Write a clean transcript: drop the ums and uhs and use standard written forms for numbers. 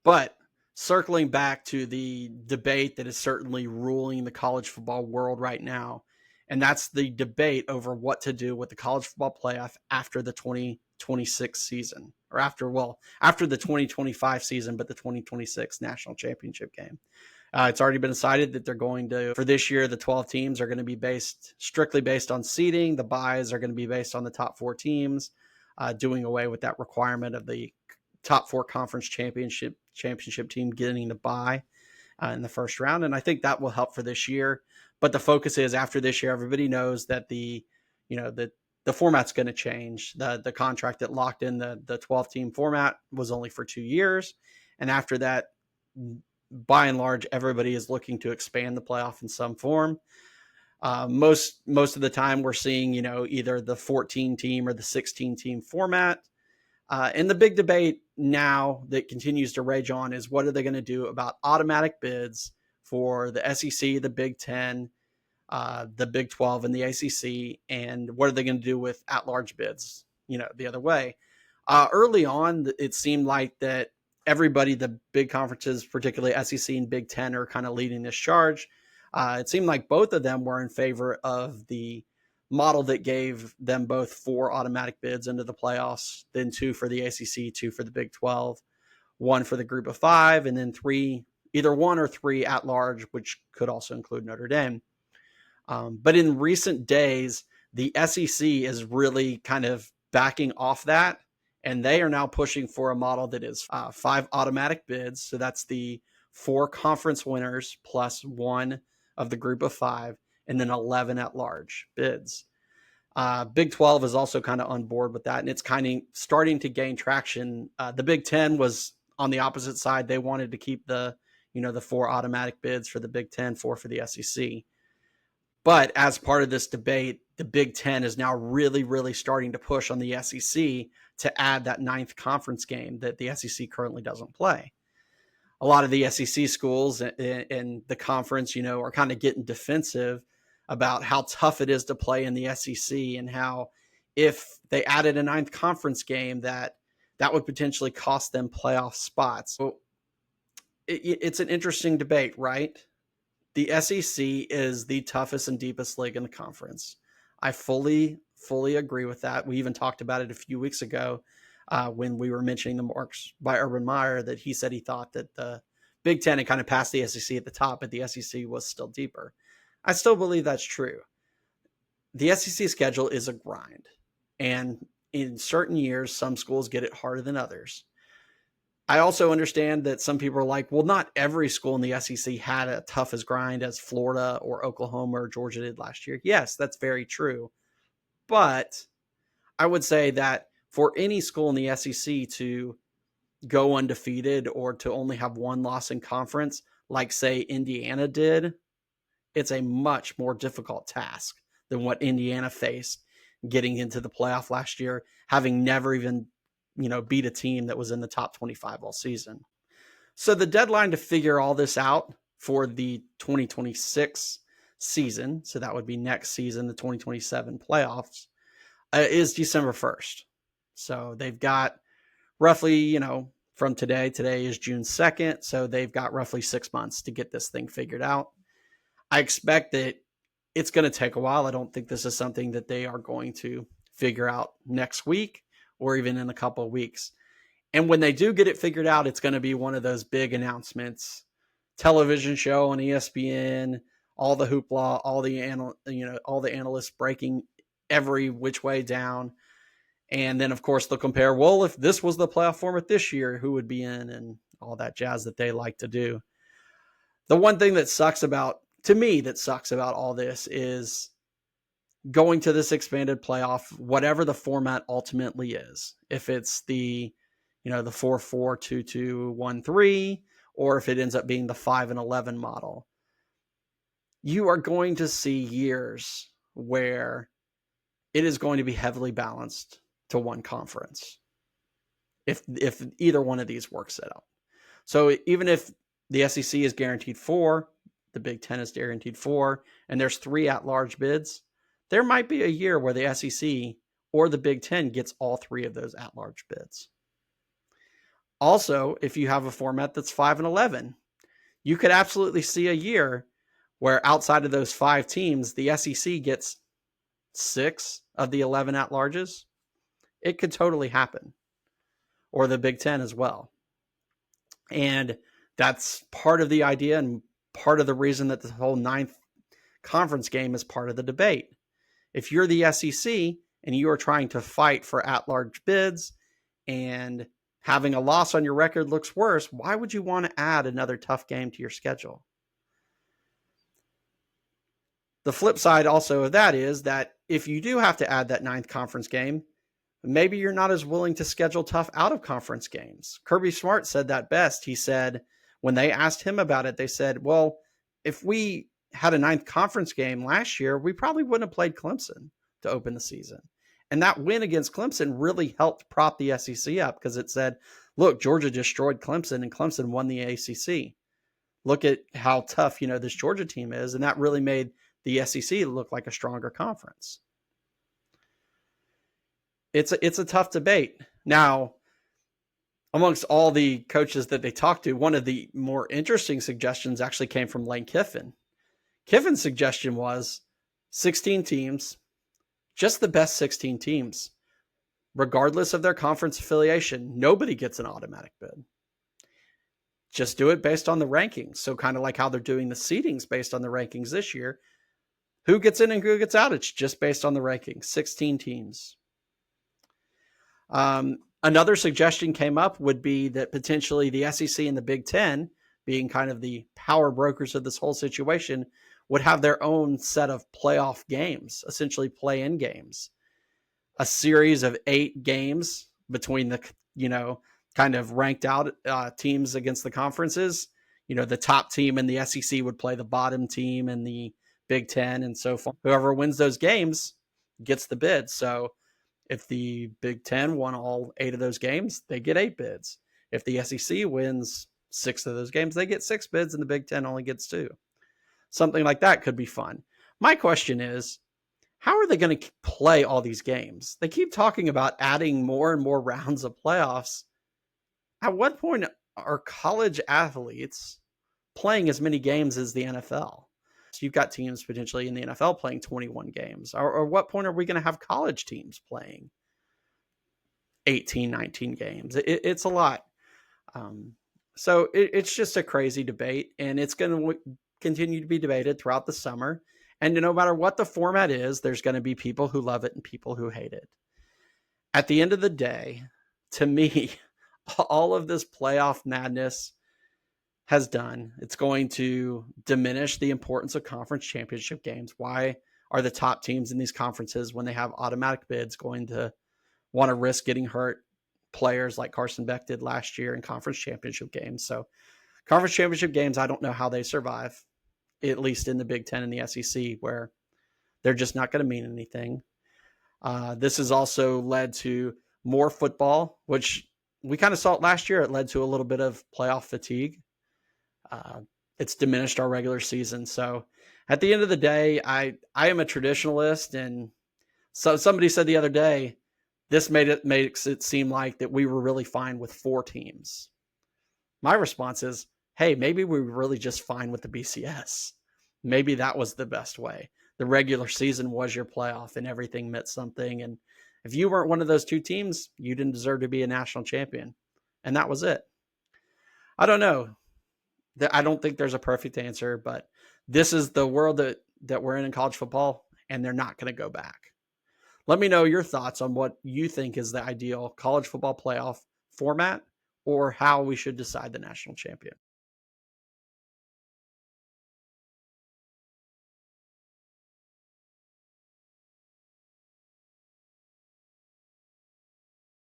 But circling back to the debate that is certainly ruling the college football world right now, and that's the debate over what to do with the college football playoff after the 2026 season, or after the 2025 season, but the 2026 national championship game. It's already been decided that they're going to, for this year, the 12 teams are going to be strictly based on seeding. The buys are going to be based on the top four teams, doing away with that requirement of the top four conference championship team getting the bye in the first round. And I think that will help for this year. But the focus is after this year, everybody knows that the format's going to change. The contract that locked in the 12 team format was only for 2 years. And after that, by and large, everybody is looking to expand the playoff in some form. Most of the time we're seeing, either the 14 team or the 16 team format. And the big debate now that continues to rage on is what are they going to do about automatic bids for the SEC, the Big 10, the Big 12, and the ACC, and what are they going to do with at-large bids, the other way. Early on, it seemed like that everybody, the big conferences, particularly SEC and Big 10, are kind of leading this charge. It seemed like both of them were in favor of the model that gave them both 4 automatic bids into the playoffs, then 2 for the ACC, 2 for the Big 12, 1 for the group of 5, and then 3, either 1 or 3 at large, which could also include Notre Dame. But in recent days, the SEC is really kind of backing off that, and they are now pushing for a model that is 5 automatic bids. So that's the 4 conference winners plus 1 of the group of 5, and then 11 at large bids. Big 12 is also kind of on board with that, and it's kind of starting to gain traction. The Big 10 was on the opposite side. They wanted to keep the 4 automatic bids for the Big 10, 4 for the SEC. But as part of this debate, the Big 10 is now really, really starting to push on the SEC to add that 9th conference game that the SEC currently doesn't play. A lot of the SEC schools and the conference, are kind of getting defensive about how tough it is to play in the SEC, and how if they added a 9th conference game, that would potentially cost them playoff spots. So it's an interesting debate, right? The SEC is the toughest and deepest league in the conference. I fully agree with that. We even talked about it a few weeks ago when we were mentioning the marks by Urban Meyer, that he said he thought that the Big 10 had kind of passed the SEC at the top, but the SEC was still deeper. I still believe that's true. The SEC schedule is a grind, and in certain years, some schools get it harder than others. I also understand that some people are like, well, not every school in the SEC had a tough as grind as Florida or Oklahoma or Georgia did last year. Yes, that's very true. But I would say that for any school in the SEC to go undefeated or to only have 1 loss in conference, like say Indiana did, it's a much more difficult task than what Indiana faced getting into the playoff last year, having never even beat a team that was in the top 25 all season. So the deadline to figure all this out for the 2026 season, so that would be next season, the 2027 playoffs, is December 1st. So they've got roughly, from today is June 2nd. So they've got roughly 6 months to get this thing figured out. I expect that it's going to take a while. I don't think this is something that they are going to figure out next week or even in a couple of weeks. And when they do get it figured out, it's going to be one of those big announcements, television show on ESPN, all the hoopla, all the analysts breaking every which way down. And then, of course, they'll compare, well, if this was the playoff format this year, who would be in, and all that jazz that they like to do. The one thing that sucks about all this is going to this expanded playoff, whatever the format ultimately is. If it's the 4-4-2-2-1-3, or if it ends up being the 5-11 model, you are going to see years where it is going to be heavily balanced to one conference if either one of these works it out. So even if the SEC is guaranteed 4, the Big 10 is guaranteed 4, and there's 3 at-large bids, there might be a year where the SEC or the Big 10 gets all 3 of those at-large bids. Also, if you have a format that's 5-11, you could absolutely see a year where outside of those 5 teams, the SEC gets 6 of the 11 at-larges. It could totally happen. Or the Big 10 as well. And that's part of the idea and part of the reason that the whole 9th conference game is part of the debate. If you're the SEC and you are trying to fight for at-large bids and having a loss on your record looks worse, why would you want to add another tough game to your schedule? The flip side also of that is that if you do have to add that 9th conference game, maybe you're not as willing to schedule tough out-of-conference games. Kirby Smart said that best. He said, when they asked him about it, they said, well, if we had a 9th conference game last year, we probably wouldn't have played Clemson to open the season. And that win against Clemson really helped prop the SEC up because it said, look, Georgia destroyed Clemson and Clemson won the ACC. Look at how tough, this Georgia team is. And that really made the SEC look like a stronger conference. It's a tough debate. Now, amongst all the coaches that they talked to, one of the more interesting suggestions actually came from Lane Kiffin. Kiffin's suggestion was 16 teams, just the best 16 teams, regardless of their conference affiliation. Nobody gets an automatic bid. Just do it based on the rankings. So kind of like how they're doing the seedings based on the rankings this year. Who gets in and who gets out? It's just based on the rankings. 16 teams. Another suggestion came up would be that potentially the SEC and the Big 10, being kind of the power brokers of this whole situation, would have their own set of playoff games, essentially play-in games. A series of 8 games between the, kind of ranked out teams against the conferences. The top team in the SEC would play the bottom team in the Big 10 and so forth. Whoever wins those games gets the bid. So if the Big 10 won all 8 of those games, they get 8 bids. If the SEC wins 6 of those games, they get 6 bids and the Big 10 only gets 2. Something like that could be fun. My question is, how are they going to play all these games? They keep talking about adding more and more rounds of playoffs. At what point are college athletes playing as many games as the NFL? So you've got teams potentially in the NFL playing 21 games. Or what point are we going to have college teams playing 18, 19 games? It's a lot. So it's just a crazy debate, and it's going to continue to be debated throughout the summer. And no matter what the format is, there's going to be people who love it and people who hate it. At the end of the day, to me, all of this playoff madness has done, it's going to diminish the importance of conference championship games. Why are the top teams in these conferences, when they have automatic bids, going to want to risk getting hurt players like Carson Beck did last year in conference championship games? So conference championship games, I don't know how they survive, at least in the Big 10 and the SEC, where they're just not going to mean anything. This has also led to more football, which we kind of saw it last year. It led to a little bit of playoff fatigue. It's diminished our regular season. So at the end of the day, I am a traditionalist. And so somebody said the other day, this makes it seem like that we were really fine with 4 teams. My response is, hey, maybe we were really just fine with the BCS. Maybe that was the best way. The regular season was your playoff and everything meant something. And if you weren't one of those 2 teams, you didn't deserve to be a national champion. And that was it. I don't know. I don't think there's a perfect answer, but this is the world that we're in college football, and they're not going to go back. Let me know your thoughts on what you think is the ideal college football playoff format, or how we should decide the national champion.